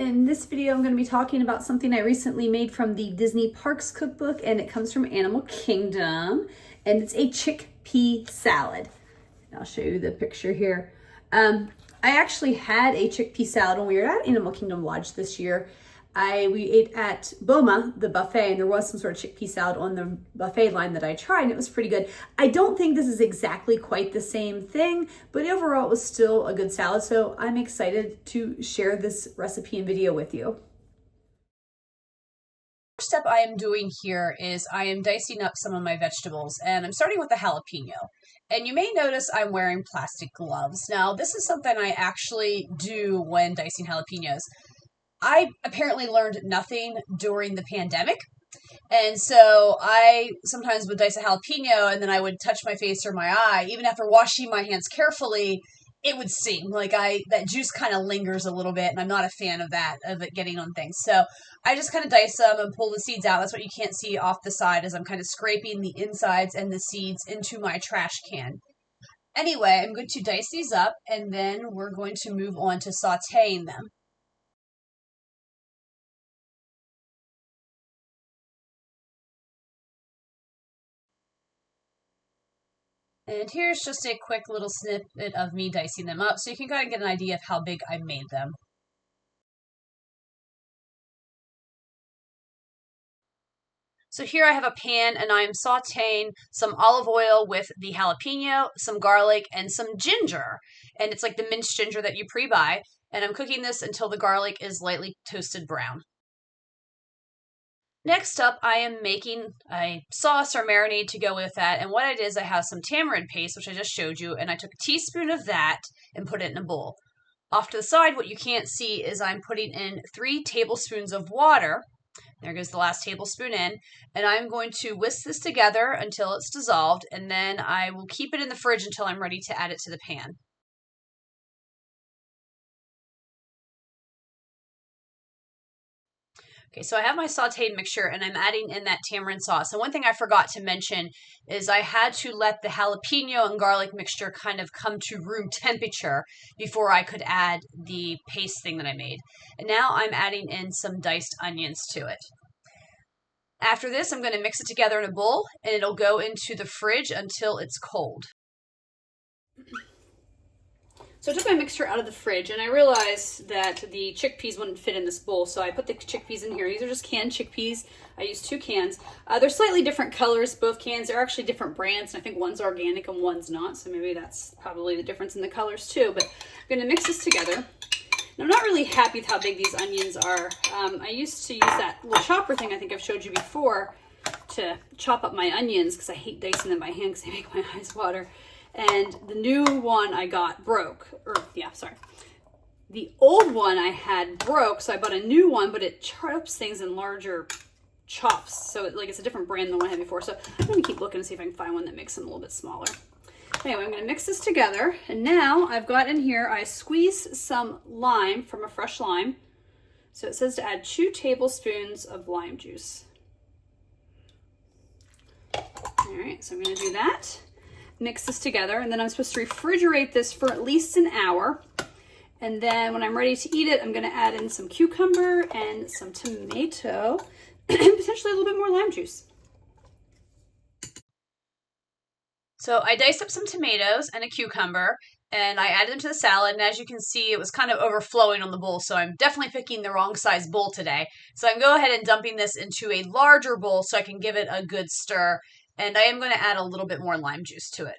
In this video, I'm going to be talking about something I recently made from the Disney Parks Cookbook, and it comes from Animal Kingdom, and it's a chickpea salad. I'll show you the picture here. I actually had a chickpea salad when we were at Animal Kingdom Lodge this year. We ate at Boma, the buffet, and there was some sort of chickpea salad on the buffet line that I tried, and it was pretty good. I don't think this is exactly quite the same thing, but overall it was still a good salad, so I'm excited to share this recipe and video with you. First step I am doing here is I am dicing up some of my vegetables, and I'm starting with the jalapeno. And you may notice I'm wearing plastic gloves. Now, this is something I actually do when dicing jalapenos. I apparently learned nothing during the pandemic. And so I sometimes would dice a jalapeno and then I would touch my face or my eye. Even after washing my hands carefully, it would seem like that juice kind of lingers a little bit, and I'm not a fan of that, of it getting on things. So I just kind of dice them and pull the seeds out. That's what you can't see off the side, as I'm kind of scraping the insides and the seeds into my trash can. Anyway, I'm going to dice these up, and then we're going to move on to sauteing them. And here's just a quick little snippet of me dicing them up, so you can kind of get an idea of how big I made them. So here I have a pan, and I am sauteing some olive oil with the jalapeno, some garlic, and some ginger. And it's like the minced ginger that you pre-buy. And I'm cooking this until the garlic is lightly toasted brown. Next up, I am making a sauce or marinade to go with that. And what I did is I have some tamarind paste, which I just showed you, and I took a teaspoon of that and put it in a bowl. Off to the side, what you can't see is I'm putting in 3 tablespoons of water. There goes the last tablespoon in. And I'm going to whisk this together until it's dissolved, and then I will keep it in the fridge until I'm ready to add it to the pan. Okay, so I have my sauteed mixture, and I'm adding in that tamarind sauce. And one thing I forgot to mention is I had to let the jalapeno and garlic mixture kind of come to room temperature before I could add the paste thing that I made. And now I'm adding in some diced onions to it. After this, I'm going to mix it together in a bowl, and it'll go into the fridge until it's cold. So I took my mixture out of the fridge, and I realized that the chickpeas wouldn't fit in this bowl, so I put the chickpeas in here. These are just canned chickpeas. I used 2 cans. They're slightly different colors, both cans. They're actually different brands, and I think one's organic and one's not, so maybe that's probably the difference in the colors too. But I'm going to mix this together. And I'm not really happy with how big these onions are. I used to use that little chopper thing I think I've showed you before to chop up my onions, because I hate dicing them by hand because they make my eyes water. And the new one I got broke, the old one I had broke, so I bought a new one, but it chops things in larger chops, so it's a different brand than the one I had before. So I'm going to keep looking to see if I can find one that makes them a little bit smaller. Anyway, I'm going to mix this together, and now I've got in here, I squeezed some lime from a fresh lime. So it says to add 2 tablespoons of lime juice. All right, so I'm going to do that. Mix this together, and then I'm supposed to refrigerate this for at least an hour. And then when I'm ready to eat it, I'm going to add in some cucumber and some tomato and potentially a little bit more lime juice. So I diced up some tomatoes and a cucumber, and I added them to the salad, and as you can see, it was kind of overflowing on the bowl, so I'm definitely picking the wrong size bowl today. So I'm going to go ahead and dumping this into a larger bowl so I can give it a good stir. And I am going to add a little bit more lime juice to it.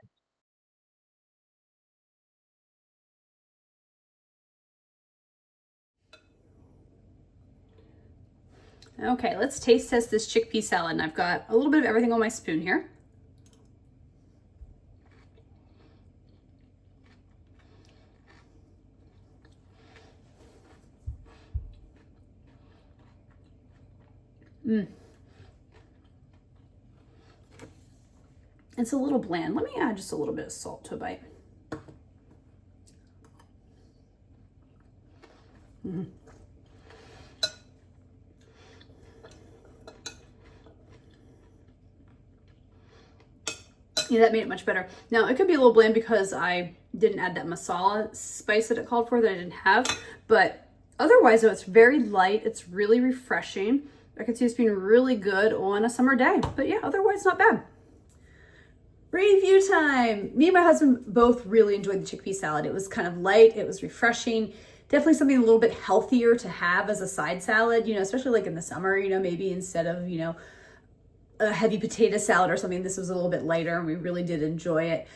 Okay, let's taste test this chickpea salad. And I've got a little bit of everything on my spoon here. It's a little bland. Let me add just a little bit of salt to a bite. Yeah, that made it much better. Now, it could be a little bland because I didn't add that masala spice that it called for that I didn't have, but Otherwise, though, it's very light. It's really refreshing. I could see this being really good on a summer day. But yeah, otherwise not bad. Review time. Me and my husband both really enjoyed the chickpea salad. It was kind of light. It was refreshing. Definitely something a little bit healthier to have as a side salad, especially like in the summer, maybe instead of, a heavy potato salad or something, this was a little bit lighter and we really did enjoy it.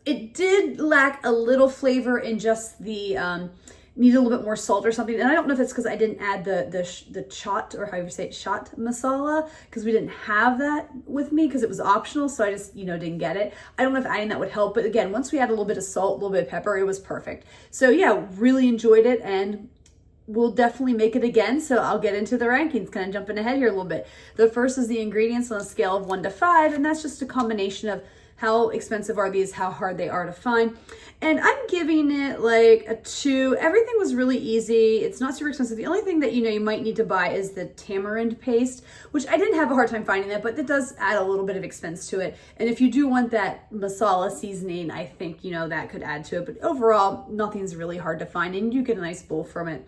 It did lack a little flavor in just the, need a little bit more salt or something. And I don't know if it's because I didn't add the chaat, or how you say it, chaat masala, because we didn't have that with me because it was optional. So I just, didn't get it. I don't know if adding that would help. But again, once we add a little bit of salt, a little bit of pepper, it was perfect. So yeah, really enjoyed it, and we'll definitely make it again. So I'll get into the rankings, kind of jumping ahead here a little bit. The first is the ingredients on a scale of 1 to 5. And that's just a combination of how expensive are these, how hard they are to find. And I'm giving it like a 2. Everything was really easy. It's not super expensive. The only thing that you might need to buy is the tamarind paste, which I didn't have a hard time finding that, but it does add a little bit of expense to it. And if you do want that masala seasoning, I think, that could add to it. But overall, nothing's really hard to find, and you get a nice bowl from it.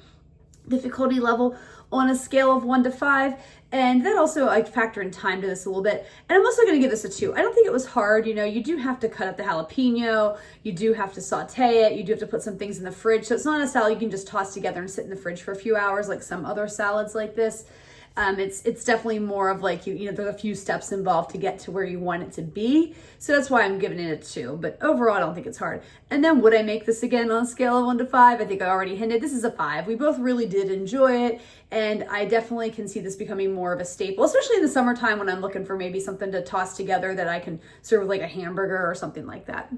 Difficulty level on a scale of 1 to 5. And that also, I factor in time to this a little bit. And I'm also going to give this a 2. I don't think it was hard. You do have to cut up the jalapeno. You do have to saute it. You do have to put some things in the fridge. So it's not a salad you can just toss together and sit in the fridge for a few hours like some other salads like this. It's definitely more of like, there's a few steps involved to get to where you want it to be. So that's why I'm giving it a 2. But overall, I don't think it's hard. And then would I make this again on a scale of 1 to 5? I think I already hinted. This is a 5. We both really did enjoy it. And I definitely can see this becoming more of a staple, especially in the summertime when I'm looking for maybe something to toss together that I can serve with like a hamburger or something like that.